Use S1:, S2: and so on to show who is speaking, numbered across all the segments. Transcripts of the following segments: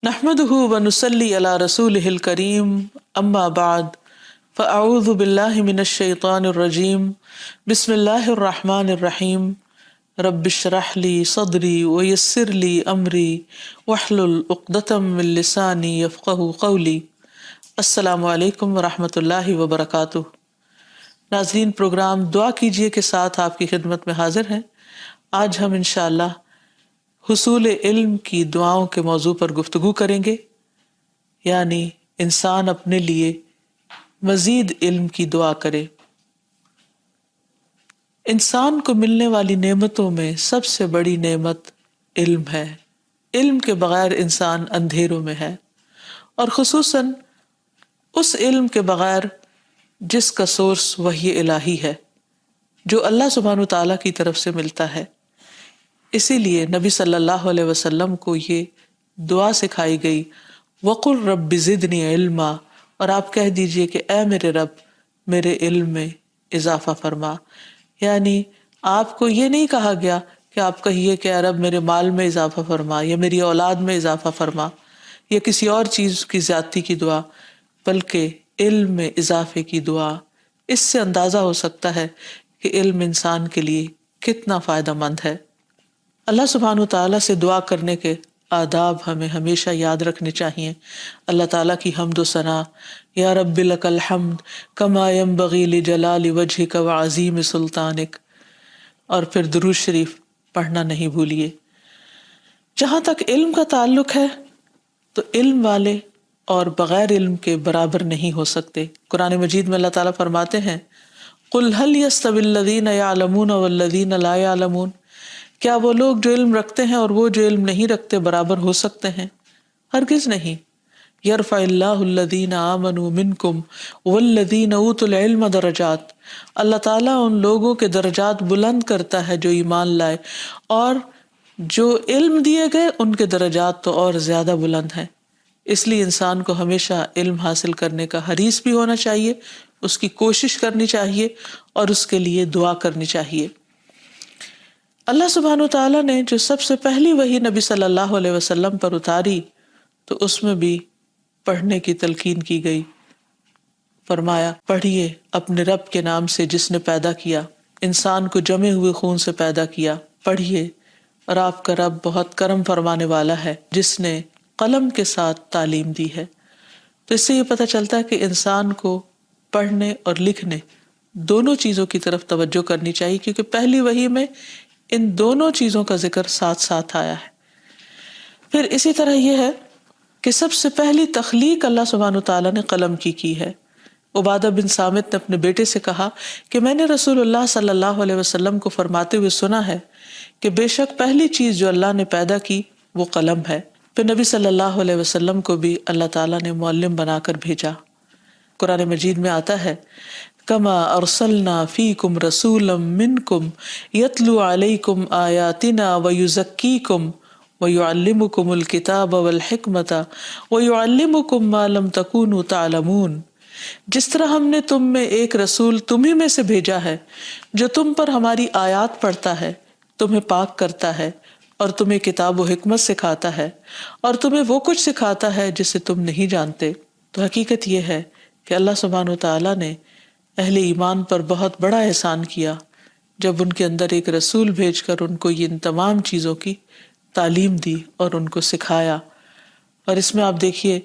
S1: نحمده ونصلي على رسوله الكريم اما بعد فاعوذ بالله من الشيطان الرجيم بسم الله الرحمن الرحيم رب اشرح لي صدري ويسر لي امري واحلل عقدة من لساني يفقهوا قولي۔ السلام علیکم ورحمۃ اللہ وبرکاتہ۔ ناظرین، پروگرام دعا کیجئے کے ساتھ آپ کی خدمت میں حاضر ہیں۔ آج ہم انشاءاللہ حصول علم کی دعاؤں کے موضوع پر گفتگو کریں گے، یعنی انسان اپنے لیے مزید علم کی دعا کرے۔ انسان کو ملنے والی نعمتوں میں سب سے بڑی نعمت علم ہے۔ علم کے بغیر انسان اندھیروں میں ہے، اور خصوصاً اس علم کے بغیر جس کا سورس وحی الہی ہے، جو اللہ سبحانہ وتعالیٰ کی طرف سے ملتا ہے۔ اسی لیے نبی صلی اللہ علیہ وسلم کو یہ دعا سکھائی گئی، وَقُلْ رَبِّ زِدْنِي عِلْمًا، اور آپ کہہ دیجئے کہ اے میرے رب میرے علم میں اضافہ فرما۔ یعنی آپ کو یہ نہیں کہا گیا کہ آپ کہیے کہ اے رب میرے مال میں اضافہ فرما، یا میری اولاد میں اضافہ فرما، یا کسی اور چیز کی زیادتی کی دعا، بلکہ علم میں اضافے کی دعا۔ اس سے اندازہ ہو سکتا ہے کہ علم انسان کے لیے کتنا فائدہ مند ہے۔ اللہ سبحانہ تعالیٰ سے دعا کرنے کے آداب ہمیں ہمیشہ یاد رکھنے چاہیے۔ اللہ تعالیٰ کی حمد و ثنا، یا رب لک الحمد کما ینبغی لجلال وجہک وعظیم سلطانک، اور پھر درود شریف پڑھنا نہیں بھولیے۔ جہاں تک علم کا تعلق ہے تو علم والے اور بغیر علم کے برابر نہیں ہو سکتے۔ قرآن مجید میں اللہ تعالیٰ فرماتے ہیں، قل هل يستوي الذین یعلمون والذین لا یعلمون، کیا وہ لوگ جو علم رکھتے ہیں اور وہ جو علم نہیں رکھتے برابر ہو سکتے ہیں؟ ہرگز نہیں۔ یرفع اللہ الذین آمنوا منکم والذین اوتوا العلم درجات، اللہ تعالیٰ ان لوگوں کے درجات بلند کرتا ہے جو ایمان لائے، اور جو علم دیے گئے ان کے درجات تو اور زیادہ بلند ہیں۔ اس لیے انسان کو ہمیشہ علم حاصل کرنے کا حریص بھی ہونا چاہیے، اس کی کوشش کرنی چاہیے، اور اس کے لیے دعا کرنی چاہیے۔ اللہ سبحانہ وتعالیٰ نے جو سب سے پہلی وحی نبی صلی اللہ علیہ وسلم پر اتاری تو اس میں بھی پڑھنے کی تلقین کی گئی۔ فرمایا، پڑھیے اپنے رب کے نام سے جس نے پیدا کیا، انسان کو جمے ہوئے خون سے پیدا کیا۔ پڑھیے، اور آپ کا رب بہت کرم فرمانے والا ہے جس نے قلم کے ساتھ تعلیم دی ہے۔ تو اس سے یہ پتہ چلتا ہے کہ انسان کو پڑھنے اور لکھنے دونوں چیزوں کی طرف توجہ کرنی چاہیے، کیونکہ پہلی وحی میں ان دونوں چیزوں کا ذکر ساتھ ساتھ آیا ہے۔ پھر اسی طرح یہ ہے کہ سب سے پہلی تخلیق اللہ سبحانہ تعالیٰ نے قلم کی ہے۔ عبادہ بن صامت نے اپنے بیٹے سے کہا کہ میں نے رسول اللہ صلی اللہ علیہ وسلم کو فرماتے ہوئے سنا ہے کہ بے شک پہلی چیز جو اللہ نے پیدا کی وہ قلم ہے۔ پھر نبی صلی اللہ علیہ وسلم کو بھی اللہ تعالیٰ نے معلم بنا کر بھیجا۔ قرآن مجید میں آتا ہے، کما ارسلنا فیکم رسولا منکم یتلو علیکم آیاتنا ویزکیکم ویعلمکم الکتاب والحکمت ویعلمکم ما لم تکونوا تعلمون، جس طرح ہم نے تم میں ایک رسول تمہیں میں سے بھیجا ہے جو تم پر ہماری آیات پڑھتا ہے، تمہیں پاک کرتا ہے، اور تمہیں کتاب و حکمت سکھاتا ہے، اور تمہیں وہ کچھ سکھاتا ہے جسے تم نہیں جانتے۔ تو حقیقت یہ ہے کہ اللہ سبحانہ وتعالیٰ نے اہل ایمان پر بہت بڑا احسان کیا جب ان کے اندر ایک رسول بھیج کر ان کو ان تمام چیزوں کی تعلیم دی اور ان کو سکھایا۔ اور اس میں آپ دیکھیے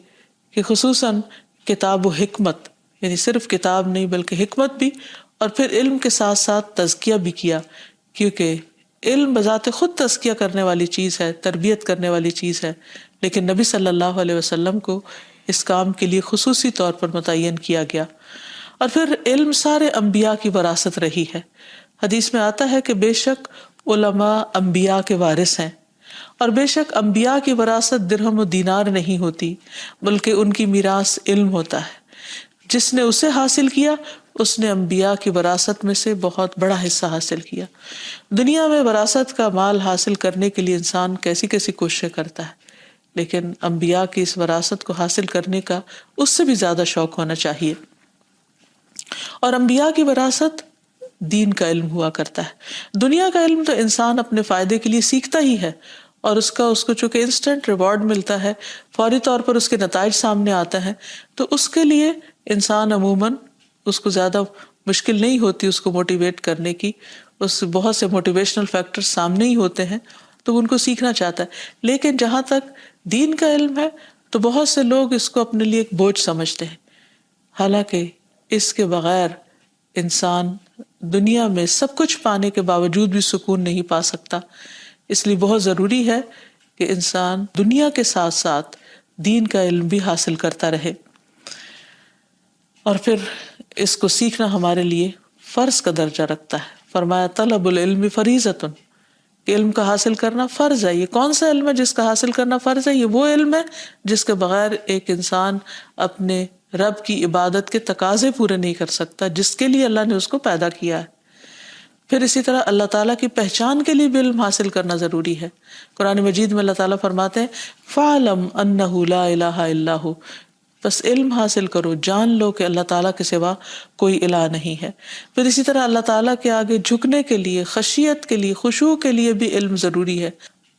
S1: کہ خصوصاً کتاب و حکمت، یعنی صرف کتاب نہیں بلکہ حکمت بھی، اور پھر علم کے ساتھ ساتھ تزکیہ بھی کیا، کیونکہ علم بذات خود تزکیہ کرنے والی چیز ہے، تربیت کرنے والی چیز ہے، لیکن نبی صلی اللہ علیہ وسلم کو اس کام کے لیے خصوصی طور پر متعین کیا گیا۔ اور پھر علم سارے انبیاء کی وراثت رہی ہے۔ حدیث میں آتا ہے کہ بے شک علماء انبیاء کے وارث ہیں، اور بے شک انبیاء کی وراثت درہم و دینار نہیں ہوتی، بلکہ ان کی میراث علم ہوتا ہے۔ جس نے اسے حاصل کیا اس نے انبیاء کی وراثت میں سے بہت بڑا حصہ حاصل کیا۔ دنیا میں وراثت کا مال حاصل کرنے کے لیے انسان کیسی کیسی کوششیں کرتا ہے، لیکن انبیاء کی اس وراثت کو حاصل کرنے کا اس سے بھی زیادہ شوق ہونا چاہیے۔ اور انبیاء کی وراثت دین کا علم ہوا کرتا ہے۔ دنیا کا علم تو انسان اپنے فائدے کے لیے سیکھتا ہی ہے، اور اس کو چونکہ انسٹنٹ ریوارڈ ملتا ہے، فوری طور پر اس کے نتائج سامنے آتے ہیں، تو اس کے لیے انسان عموماً اس کو زیادہ مشکل نہیں ہوتی اس کو موٹیویٹ کرنے کی، اس بہت سے موٹیویشنل فیکٹر سامنے ہی ہوتے ہیں تو ان کو سیکھنا چاہتا ہے۔ لیکن جہاں تک دین کا علم ہے تو بہت سے لوگ اس کو اپنے لیے ایک بوجھ سمجھتے ہیں، حالانکہ اس کے بغیر انسان دنیا میں سب کچھ پانے کے باوجود بھی سکون نہیں پا سکتا۔ اس لیے بہت ضروری ہے کہ انسان دنیا کے ساتھ ساتھ دین کا علم بھی حاصل کرتا رہے، اور پھر اس کو سیکھنا ہمارے لیے فرض کا درجہ رکھتا ہے۔ فرمایا طلب العلم فریضۃ، کہ علم کا حاصل کرنا فرض ہے۔ یہ کون سا علم ہے جس کا حاصل کرنا فرض ہے؟ یہ وہ علم ہے جس کے بغیر ایک انسان اپنے رب کی عبادت کے تقاضے پورے نہیں کر سکتا جس کے لیے اللہ نے اس کو پیدا کیا ہے۔ پھر اسی طرح اللہ تعالیٰ کی پہچان کے لیے بھی علم حاصل کرنا ضروری ہے۔ قرآن مجید میں اللہ تعالیٰ فرماتے ہیں فَاعْلَمْ أَنَّهُ لَا إِلَٰهَ إِلَّا هُوَ، بس علم حاصل کرو، جان لو کہ اللہ تعالیٰ کے سوا کوئی الہ نہیں ہے۔ پھر اسی طرح اللہ تعالیٰ کے آگے جھکنے کے لیے، خشیت کے لیے، خشوع کے لیے بھی علم ضروری ہے۔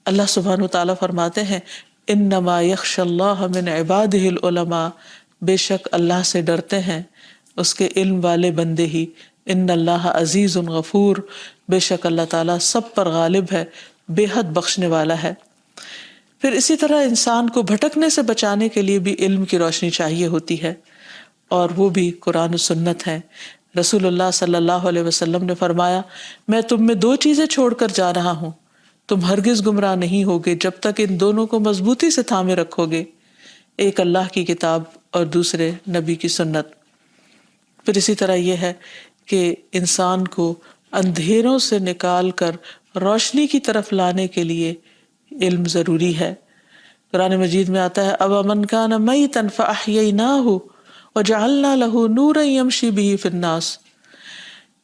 S1: اللہ سبحانہ وتعالیٰ فرماتے ہیں انما یخشی اللہ من عبادہ العلماء، بے شک اللہ سے ڈرتے ہیں اس کے علم والے بندے ہی۔ ان اللہ عزیز غفور، بے شک اللہ تعالیٰ سب پر غالب ہے، بے حد بخشنے والا ہے۔ پھر اسی طرح انسان کو بھٹکنے سے بچانے کے لیے بھی علم کی روشنی چاہیے ہوتی ہے، اور وہ بھی قرآن و سنت ہے۔ رسول اللہ صلی اللہ علیہ وسلم نے فرمایا میں تم میں 2 چیزیں چھوڑ کر جا رہا ہوں، تم ہرگز گمراہ نہیں ہوگے جب تک ان دونوں کو مضبوطی سے تھامے رکھو گے، ایک اللہ کی کتاب اور دوسرے نبی کی سنت۔ پھر اسی طرح یہ ہے کہ انسان کو اندھیروں سے نکال کر روشنی کی طرف لانے کے لیے علم ضروری ہے۔ قرآن مجید میں آتا ہے أَوَمَنْ كَانَ مَيْتًا فَأَحْيَيْنَاهُ وَجَعَلْنَا لَهُ نُورًا يَمْشِي بِهِ فِي النَّاسِ،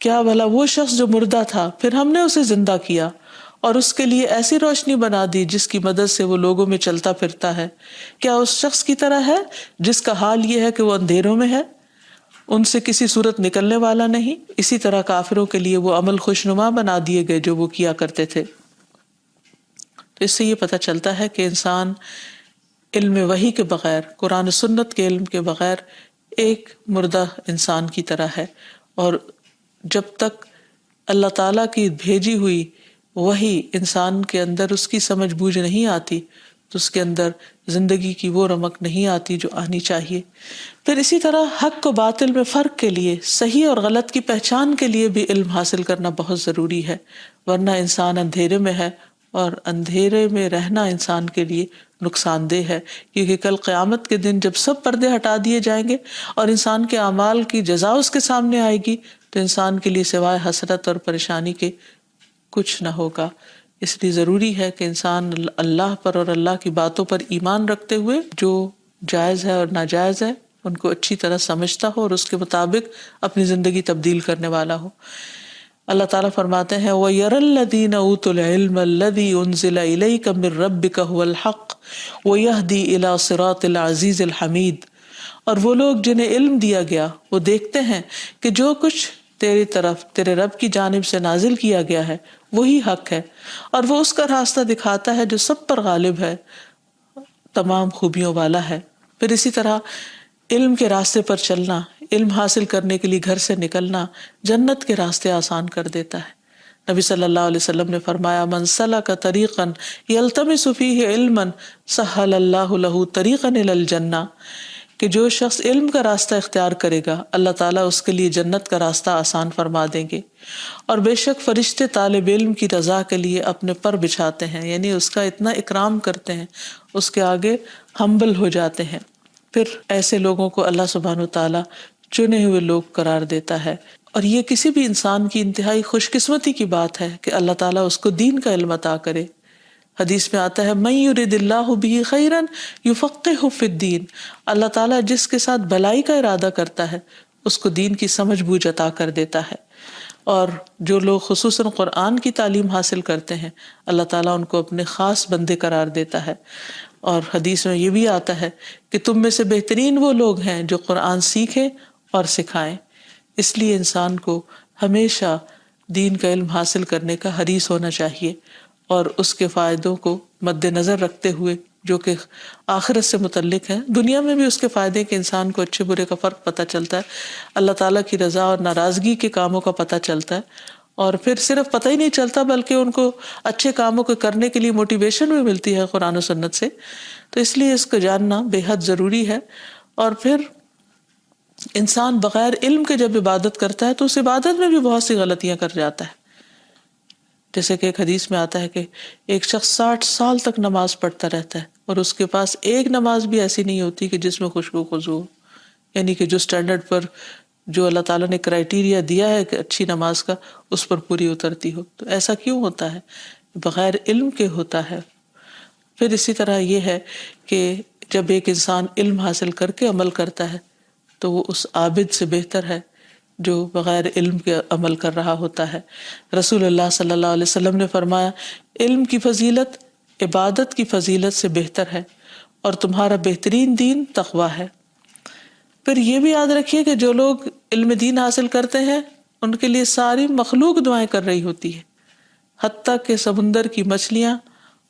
S1: کیا بھلا وہ شخص جو مردہ تھا پھر ہم نے اسے زندہ کیا اور اس کے لیے ایسی روشنی بنا دی جس کی مدد سے وہ لوگوں میں چلتا پھرتا ہے، کیا اس شخص کی طرح ہے جس کا حال یہ ہے کہ وہ اندھیروں میں ہے، ان سے کسی صورت نکلنے والا نہیں؟ اسی طرح کافروں کے لیے وہ عمل خوشنما بنا دیے گئے جو وہ کیا کرتے تھے۔ تو اس سے یہ پتہ چلتا ہے کہ انسان علم وحی کے بغیر، قرآن و سنت کے علم کے بغیر ایک مردہ انسان کی طرح ہے، اور جب تک اللہ تعالیٰ کی بھیجی ہوئی وحی انسان کے اندر اس کی سمجھ بوجھ نہیں آتی تو اس کے اندر زندگی کی وہ رمق نہیں آتی جو آنی چاہیے۔ پھر اسی طرح حق و باطل میں فرق کے لیے، صحیح اور غلط کی پہچان کے لیے بھی علم حاصل کرنا بہت ضروری ہے، ورنہ انسان اندھیرے میں ہے، اور اندھیرے میں رہنا انسان کے لیے نقصان دہ ہے، کیونکہ کل قیامت کے دن جب سب پردے ہٹا دیے جائیں گے اور انسان کے اعمال کی جزا اس کے سامنے آئے گی تو انسان کے لیے سوائے حسرت اور پریشانی کے کچھ نہ ہوگا۔ اس لیے ضروری ہے کہ انسان اللہ پر اور اللہ کی باتوں پر ایمان رکھتے ہوئے جو جائز ہے اور ناجائز ہے ان کو اچھی طرح سمجھتا ہو اور اس کے مطابق اپنی زندگی تبدیل کرنے والا ہو۔ اللہ تعالیٰ فرماتے ہیں وَيَرَى الَّذِينَ أُوتُوا الْعِلْمَ الَّذِي أُنزِلَ إِلَيْكَ مِن رَّبِّكَ هُوَ الْحَقُّ وَيَهْدِي إِلَى صِرَاطِ الْعَزِيزِ الْحَمِيدِ، اور وہ لوگ جنہیں علم دیا گیا وہ دیکھتے ہیں کہ جو کچھ تیری طرف تیرے رب کی جانب سے نازل کیا گیا ہے وہی حق ہے، اور وہ اس کا راستہ دکھاتا ہے جو سب پر غالب ہے، تمام خوبیوں والا ہے۔ پھر اسی طرح علم کے راستے پر چلنا، علم حاصل کرنے کے لیے گھر سے نکلنا جنت کے راستے آسان کر دیتا ہے۔ نبی صلی اللہ علیہ وسلم نے فرمایا من سلک طریقا یلتمس فیہ علما سہل اللہ لہ طریقا الی الجنہ، کہ جو شخص علم کا راستہ اختیار کرے گا اللہ تعالیٰ اس کے لیے جنت کا راستہ آسان فرما دیں گے، اور بے شک فرشتے طالب علم کی رضا کے لیے اپنے پر بچھاتے ہیں، یعنی اس کا اتنا اکرام کرتے ہیں، اس کے آگے ہمبل ہو جاتے ہیں۔ پھر ایسے لوگوں کو اللہ سبحانہ وتعالیٰ چنے ہوئے لوگ قرار دیتا ہے، اور یہ کسی بھی انسان کی انتہائی خوش قسمتی کی بات ہے کہ اللہ تعالیٰ اس کو دین کا علم عطا کرے۔ حدیث میں آتا ہے من یرد اللہ بہ خیرا یفقہہ فی الدین، اللہ تعالیٰ جس کے ساتھ بھلائی کا ارادہ کرتا ہے اس کو دین کی سمجھ بوجھ عطا کر دیتا ہے، اور جو لوگ خصوصاً قرآن کی تعلیم حاصل کرتے ہیں اللہ تعالیٰ ان کو اپنے خاص بندے قرار دیتا ہے۔ اور حدیث میں یہ بھی آتا ہے کہ تم میں سے بہترین وہ لوگ ہیں جو قرآن سیکھیں اور سکھائیں۔ اس لیے انسان کو ہمیشہ دین کا علم حاصل کرنے کا حریص ہونا چاہیے اور اس کے فائدوں کو مد نظر رکھتے ہوئے جو کہ آخرت سے متعلق ہے. دنیا میں بھی اس کے فائدے کہ انسان کو اچھے برے کا فرق پتہ چلتا ہے, اللہ تعالیٰ کی رضا اور ناراضگی کے کاموں کا پتہ چلتا ہے, اور پھر صرف پتہ ہی نہیں چلتا بلکہ ان کو اچھے کاموں کو کرنے کے لیے موٹیویشن بھی ملتی ہے قرآن و سنت سے. تو اس لیے اس کو جاننا بے حد ضروری ہے. اور پھر انسان بغیر علم کے جب عبادت کرتا ہے تو اس عبادت میں بھی بہت سی غلطیاں کر جاتا ہے. جیسے کہ ایک حدیث میں آتا ہے کہ ایک شخص 60 سال تک نماز پڑھتا رہتا ہے اور اس کے پاس ایک نماز بھی ایسی نہیں ہوتی کہ جس میں خوشبو خضوع ہو, یعنی کہ جو سٹینڈرڈ پر جو اللہ تعالیٰ نے کرائیٹیریا دیا ہے کہ اچھی نماز کا اس پر پوری اترتی ہو. تو ایسا کیوں ہوتا ہے؟ بغیر علم کے ہوتا ہے. پھر اسی طرح یہ ہے کہ جب ایک انسان علم حاصل کر کے عمل کرتا ہے تو وہ اس عابد سے بہتر ہے جو بغیر علم کے عمل کر رہا ہوتا ہے. رسول اللہ صلی اللہ علیہ وسلم نے فرمایا علم کی فضیلت عبادت کی فضیلت سے بہتر ہے اور تمہارا بہترین دین تقویٰ ہے. پھر یہ بھی یاد رکھیے کہ جو لوگ علم دین حاصل کرتے ہیں ان کے لیے ساری مخلوق دعائیں کر رہی ہوتی ہے, حتیٰ کہ سمندر کی مچھلیاں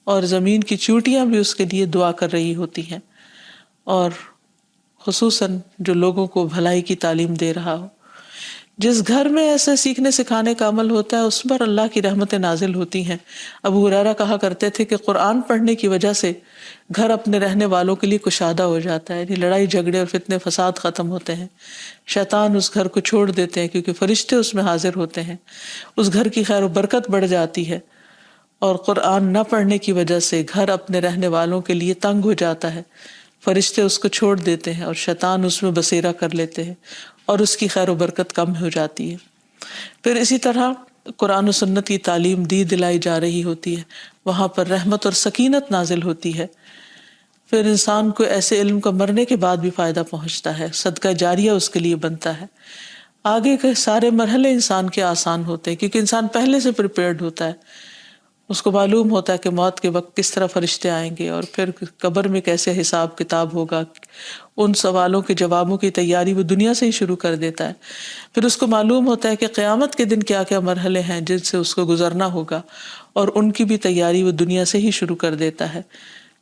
S1: اور زمین کی چیونٹیاں بھی اس کے لیے دعا کر رہی ہوتی ہیں. اور خصوصاً جو لوگوں کو بھلائی کی تعلیم دے رہا ہو, جس گھر میں ایسے سیکھنے سکھانے کا عمل ہوتا ہے اس پر اللہ کی رحمتیں نازل ہوتی ہیں. ابو ہریرہ کہا کرتے تھے کہ قرآن پڑھنے کی وجہ سے گھر اپنے رہنے والوں کے لیے کشادہ ہو جاتا ہے, یعنی لڑائی جھگڑے اور فتنے فساد ختم ہوتے ہیں. شیطان اس گھر کو چھوڑ دیتے ہیں کیونکہ فرشتے اس میں حاضر ہوتے ہیں. اس گھر کی خیر و برکت بڑھ جاتی ہے. اور قرآن نہ پڑھنے کی وجہ سے گھر اپنے رہنے والوں کے لیے تنگ ہو جاتا ہے, فرشتے اس کو چھوڑ دیتے ہیں اور شیطان اس میں بسیرا کر لیتے ہیں اور اس کی خیر و برکت کم ہو جاتی ہے. پھر اسی طرح قرآن و سنت کی تعلیم دلائی جا رہی ہوتی ہے, وہاں پر رحمت اور سکینت نازل ہوتی ہے. پھر انسان کو ایسے علم کا مرنے کے بعد بھی فائدہ پہنچتا ہے, صدقہ جاریہ اس کے لیے بنتا ہے. آگے کے سارے مرحلے انسان کے آسان ہوتے ہیں کیونکہ انسان پہلے سے پریپیئرڈ ہوتا ہے. اس کو معلوم ہوتا ہے کہ موت کے وقت کس طرح فرشتے آئیں گے اور پھر قبر میں کیسے حساب کتاب ہوگا. ان سوالوں کے جوابوں کی تیاری وہ دنیا سے ہی شروع کر دیتا ہے. پھر اس کو معلوم ہوتا ہے کہ قیامت کے دن کیا کیا مرحلے ہیں جن سے اس کو گزرنا ہوگا, اور ان کی بھی تیاری وہ دنیا سے ہی شروع کر دیتا ہے.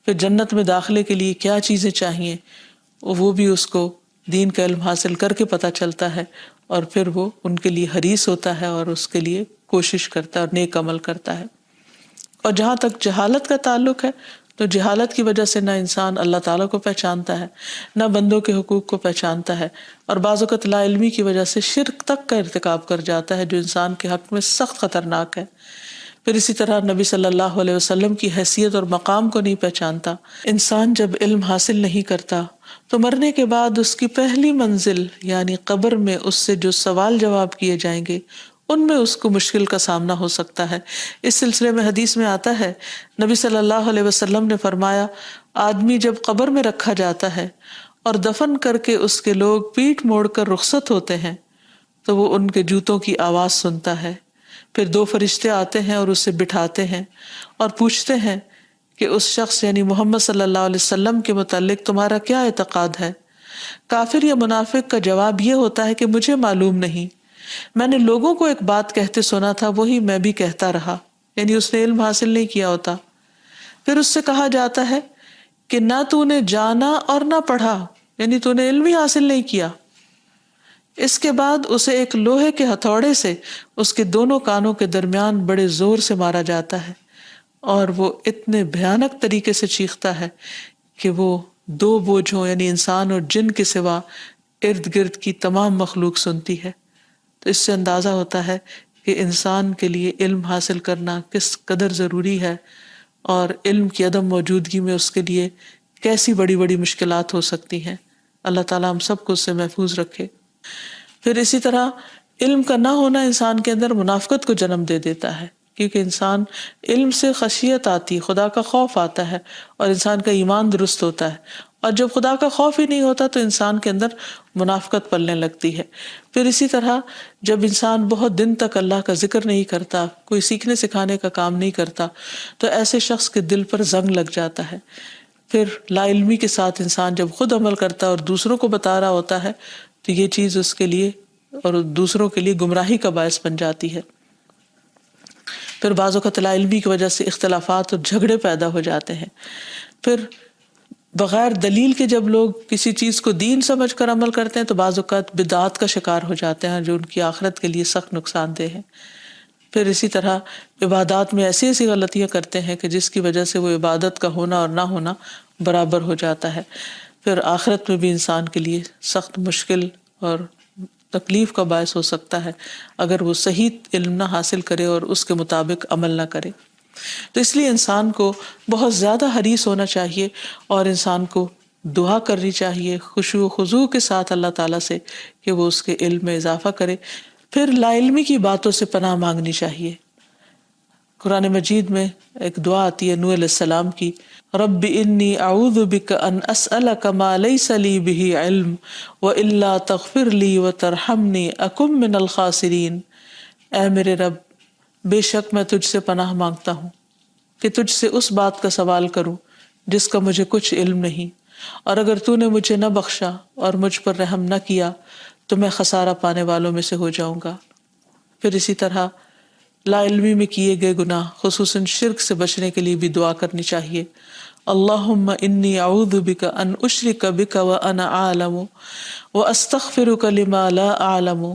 S1: پھر جنت میں داخلے کے لیے کیا چیزیں چاہیے وہ بھی اس کو دین کا علم حاصل کر کے پتہ چلتا ہے, اور پھر وہ ان کے لیے حریص ہوتا ہے اور اس کے لیے کوشش کرتا ہے اور نیک عمل کرتا ہے. اور جہاں تک جہالت کا تعلق ہے تو جہالت کی وجہ سے نہ انسان اللہ تعالیٰ کو پہچانتا ہے نہ بندوں کے حقوق کو پہچانتا ہے, اور بعض اوقات لا علمی کی وجہ سے شرک تک کا ارتکاب کر جاتا ہے جو انسان کے حق میں سخت خطرناک ہے. پھر اسی طرح نبی صلی اللہ علیہ وسلم کی حیثیت اور مقام کو نہیں پہچانتا. انسان جب علم حاصل نہیں کرتا تو مرنے کے بعد اس کی پہلی منزل یعنی قبر میں اس سے جو سوال جواب کیے جائیں گے ان میں اس کو مشکل کا سامنا ہو سکتا ہے. اس سلسلے میں حدیث میں آتا ہے نبی صلی اللہ علیہ وسلم نے فرمایا آدمی جب قبر میں رکھا جاتا ہے اور دفن کر کے اس کے لوگ پیٹھ موڑ کر رخصت ہوتے ہیں تو وہ ان کے جوتوں کی آواز سنتا ہے. پھر 2 فرشتے آتے ہیں اور اسے بٹھاتے ہیں اور پوچھتے ہیں کہ اس شخص یعنی محمد صلی اللہ علیہ وسلم کے متعلق تمہارا کیا اعتقاد ہے؟ کافر یا منافق کا جواب یہ ہوتا ہے کہ مجھے معلوم نہیں, میں نے لوگوں کو ایک بات کہتے سنا تھا وہی میں بھی کہتا رہا, یعنی اس نے علم حاصل نہیں کیا ہوتا. پھر اس سے کہا جاتا ہے کہ نہ تو نے جانا اور نہ پڑھا, یعنی تو نے علم ہی حاصل نہیں کیا. اس کے بعد اسے ایک لوہے کے ہتھوڑے سے اس کے دونوں کانوں کے درمیان بڑے زور سے مارا جاتا ہے اور وہ اتنے بھیانک طریقے سے چیختا ہے کہ وہ 2 بوجھوں یعنی انسان اور جن کے سوا ارد گرد کی تمام مخلوق سنتی ہے. تو اس سے اندازہ ہوتا ہے کہ انسان کے لیے علم حاصل کرنا کس قدر ضروری ہے اور علم کی عدم موجودگی میں اس کے لیے کیسی بڑی بڑی مشکلات ہو سکتی ہیں. اللہ تعالیٰ ہم سب کو اس سے محفوظ رکھے. پھر اسی طرح علم کا نہ ہونا انسان کے اندر منافقت کو جنم دے دیتا ہے کیونکہ انسان علم سے خشیت آتی ہے, خدا کا خوف آتا ہے اور انسان کا ایمان درست ہوتا ہے. اور جب خدا کا خوف ہی نہیں ہوتا تو انسان کے اندر منافقت پلنے لگتی ہے. پھر اسی طرح جب انسان بہت دن تک اللہ کا ذکر نہیں کرتا, کوئی سیکھنے سکھانے کا کام نہیں کرتا, تو ایسے شخص کے دل پر زنگ لگ جاتا ہے. پھر لا علمی کے ساتھ انسان جب خود عمل کرتا ہے اور دوسروں کو بتا رہا ہوتا ہے تو یہ چیز اس کے لیے اور دوسروں کے لیے گمراہی کا باعث بن جاتی ہے. پھر بعض اوقات لا علمی کی وجہ سے اختلافات اور جھگڑے پیدا ہو جاتے ہیں. پھر بغیر دلیل کے جب لوگ کسی چیز کو دین سمجھ کر عمل کرتے ہیں تو بعض اوقات بدعات کا شکار ہو جاتے ہیں جو ان کی آخرت کے لیے سخت نقصان دہ ہے. پھر اسی طرح عبادات میں ایسی ایسی غلطیاں کرتے ہیں کہ جس کی وجہ سے وہ عبادت کا ہونا اور نہ ہونا برابر ہو جاتا ہے. پھر آخرت میں بھی انسان کے لیے سخت مشکل اور تکلیف کا باعث ہو سکتا ہے اگر وہ صحیح علم نہ حاصل کرے اور اس کے مطابق عمل نہ کرے. تو اس لیے انسان کو بہت زیادہ حریص ہونا چاہیے اور انسان کو دعا کرنی چاہیے خشوع و خضوع کے ساتھ اللہ تعالیٰ سے کہ وہ اس کے علم میں اضافہ کرے. پھر لا علمی کی باتوں سے پناہ مانگنی چاہیے. قرآن مجید میں ایک دعا آتی ہے نوح علیہ السلام کی، رب انی اعوذ بک ان اسألک ما لیس لی بہ علم والا تغفر لی وترحمنی اکن من الخاسرین. اے میرے رب، بے شک میں تجھ سے پناہ مانگتا ہوں کہ تجھ سے اس بات کا سوال کروں جس کا مجھے کچھ علم نہیں، اور اگر تو نے مجھے نہ بخشا اور مجھ پر رحم نہ کیا تو میں خسارہ پانے والوں میں سے ہو جاؤں گا. پھر اسی طرح لا علمی میں کیے گئے گناہ خصوصاً شرک سے بچنے کے لیے بھی دعا کرنی چاہیے. اللہم انی اعوذ بک ان اشرک بک وانا اعلم واستغفرک لما لا اعلم.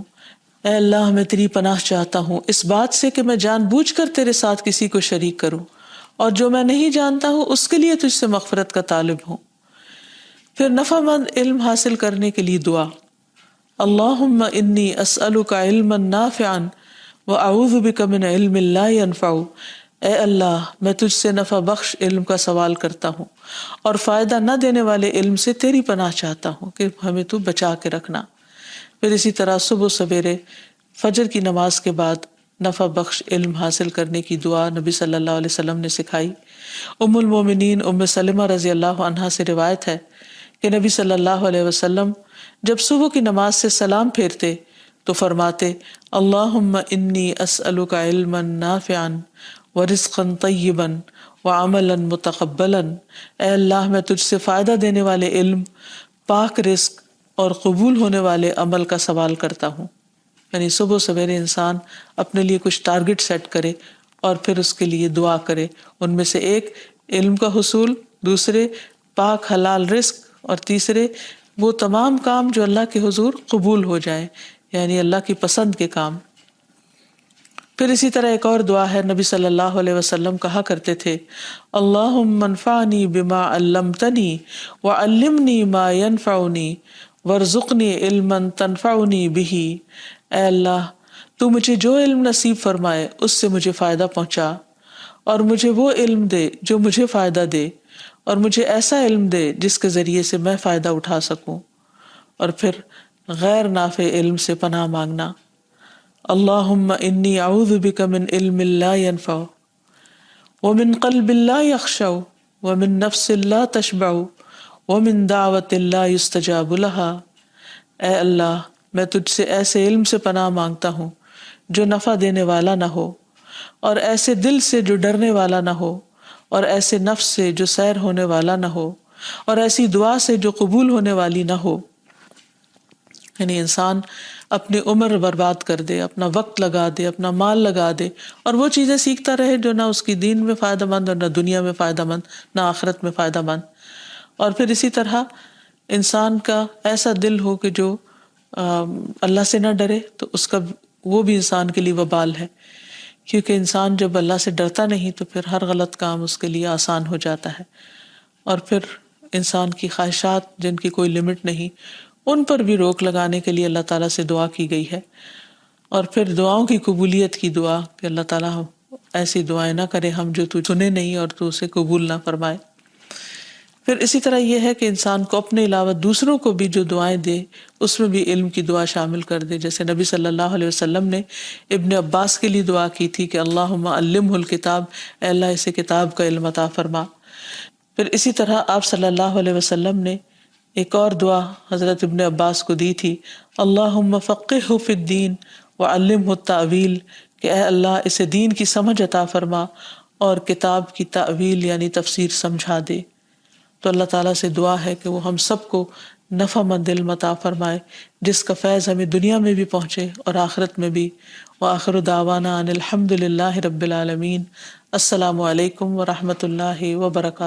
S1: اے اللہ، میں تیری پناہ چاہتا ہوں اس بات سے کہ میں جان بوجھ کر تیرے ساتھ کسی کو شریک کروں اور جو میں نہیں جانتا ہوں اس کے لیے تجھ سے مغفرت کا طالب ہوں. پھر نفع مند علم حاصل کرنے کے لیے دعا، اللہم انی اسألک علما نافعا واعوذ بک من علم لا ينفع. اے اللہ، میں تجھ سے نفع بخش علم کا سوال کرتا ہوں اور فائدہ نہ دینے والے علم سے تیری پناہ چاہتا ہوں کہ ہمیں تو بچا کے رکھنا. پھر اسی طرح صبح سویرے فجر کی نماز کے بعد نفع بخش علم حاصل کرنے کی دعا نبی صلی اللہ علیہ وسلم نے سکھائی. ام المومنین ام سلمہ رضی اللہ عنہا سے روایت ہے کہ نبی صلی اللہ علیہ وسلم جب صبح کی نماز سے سلام پھیرتے تو فرماتے، اللہم انی اسألک علما نافعا ورزقا طیبا وعملا متقبلا. اے اللہ، میں تجھ سے فائدہ دینے والے علم، پاک رزق اور قبول ہونے والے عمل کا سوال کرتا ہوں. یعنی صبح سویرے انسان اپنے لیے کچھ ٹارگٹ سیٹ کرے اور پھر اس کے لیے دعا کرے. ان میں سے ایک علم کا حصول، دوسرے پاک حلال رزق، اور تیسرے وہ تمام کام جو اللہ کے حضور قبول ہو جائیں، یعنی اللہ کی پسند کے کام. پھر اسی طرح ایک اور دعا ہے، نبی صلی اللہ علیہ وسلم کہا کرتے تھے، اللہم انفعنی بما علمتنی وعلمنی ما ینفعنی وارزقنی علما تنفعنی بہ. اے اللہ، تو مجھے جو علم نصیب فرمائے اس سے مجھے فائدہ پہنچا، اور مجھے وہ علم دے جو مجھے فائدہ دے، اور مجھے ایسا علم دے جس کے ذریعے سے میں فائدہ اٹھا سکوں. اور پھر غیر نافع علم سے پناہ مانگنا، اللہم انی اعوذ بک من علم لا ینفع ومن قلب لا یخشع ومن نفس لا تشبع ومن دعوت لا یستجاب لها. اے اللہ، میں تجھ سے ایسے علم سے پناہ مانگتا ہوں جو نفع دینے والا نہ ہو، اور ایسے دل سے جو ڈرنے والا نہ ہو، اور ایسے نفس سے جو سیر ہونے والا نہ ہو، اور ایسی دعا سے جو قبول ہونے والی نہ ہو. یعنی انسان اپنی عمر برباد کر دے، اپنا وقت لگا دے، اپنا مال لگا دے، اور وہ چیزیں سیکھتا رہے جو نہ اس کی دین میں فائدہ مند اور نہ دنیا میں فائدہ مند، نہ آخرت میں فائدہ مند. اور پھر اسی طرح انسان کا ایسا دل ہو کہ جو اللہ سے نہ ڈرے، تو اس کا وہ بھی انسان کے لیے وبال ہے، کیونکہ انسان جب اللہ سے ڈرتا نہیں تو پھر ہر غلط کام اس کے لیے آسان ہو جاتا ہے. اور پھر انسان کی خواہشات جن کی کوئی لمٹ نہیں، ان پر بھی روک لگانے کے لیے اللہ تعالیٰ سے دعا کی گئی ہے. اور پھر دعاؤں کی قبولیت کی دعا کہ اللہ تعالیٰ ایسی دعائیں نہ کرے ہم جو تو چنے نہیں اور تو اسے قبول نہ فرمائے. پھر اسی طرح یہ ہے کہ انسان کو اپنے علاوہ دوسروں کو بھی جو دعائیں دے اس میں بھی علم کی دعا شامل کر دے. جیسے نبی صلی اللہ علیہ وسلم نے ابن عباس کے لیے دعا کی تھی کہ اللہم علمہ الکتاب، اے اللہ اسے کتاب کا علم عطا فرما. پھر اسی طرح آپ صلی اللہ علیہ وسلم نے ایک اور دعا حضرت ابن عباس کو دی تھی، اللہم فقہہ فی الدین وعلمہ التأویل، کہ اے اللہ اسے دین کی سمجھ عطا فرما اور کتاب کی تأویل یعنی تفسیر سمجھا دے. تو اللہ تعالیٰ سے دعا ہے کہ وہ ہم سب کو نفع مند علم عطا فرمائے جس کا فیض ہمیں دنیا میں بھی پہنچے اور آخرت میں بھی، وآخر دعوانا ان الحمد للہ رب العالمین۔ السلام علیکم ورحمۃ اللہ وبرکاتہ۔